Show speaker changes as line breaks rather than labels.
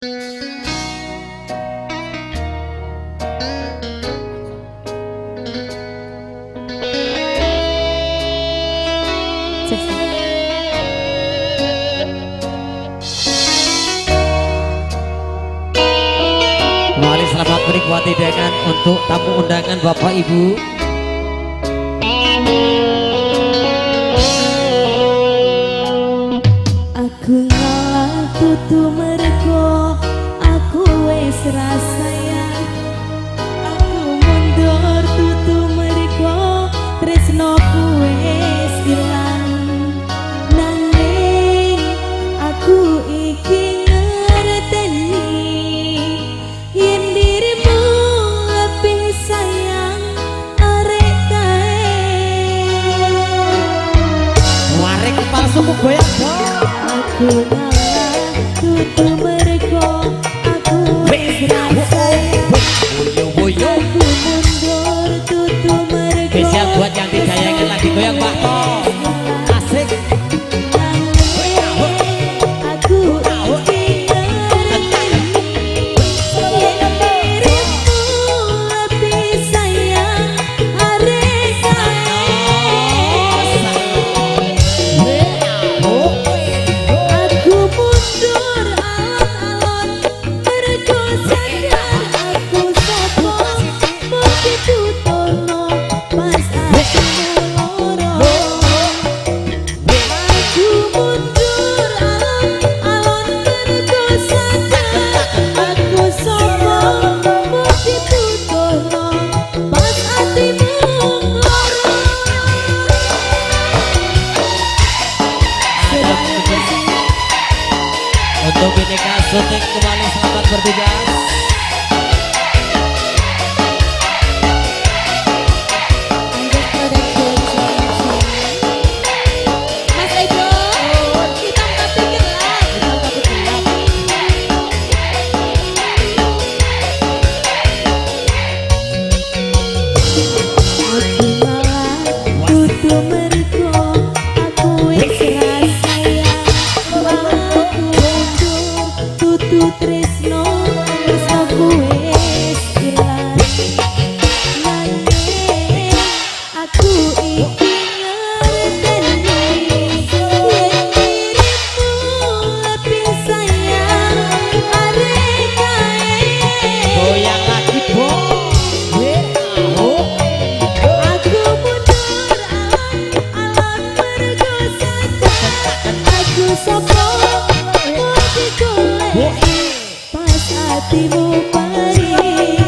Mari selamat menikmati dengan untuk tamu undangan Bapak Ibu.
Aku ngalah tutu mergo aku wis rasayang. Aku mundur tutu mergo tresnoku wis ilang. Nanging aku iki ngerteni yen dirimu lebih sayang arek kae.
Warek kepala suku goyang dong.
Aku ngalah tutu mergo aku wis rasayang.
Boyo-boyo
Aku mundur tutu mergo
spesial buat yang digayangan lagi goyang Pak Tom. Asik.
aku iki ngerteni yen dirimu lebih sayang arek kae. Aku mundur alon-alon mergo sadar aku sapa mau dituturno pas atimu loro. Aku mundur alon-alon mergo sadar aku sapa mau dituturno pas atimu loro.
Untuk Bineka syuting kembali selamat bertugas.
Mas Edo, kita tapi gelap. Aku malah tutu mergo aku wis rasayang. Aku mundur tutu tresno aku wis ilang. Nanging aku iki ngerteni yen dirimu lebih sayang arek kae.
Goyang lagi bos.
Aku mundur alon-alon mergo sadar aku sapa mau digolek pas atimu pari.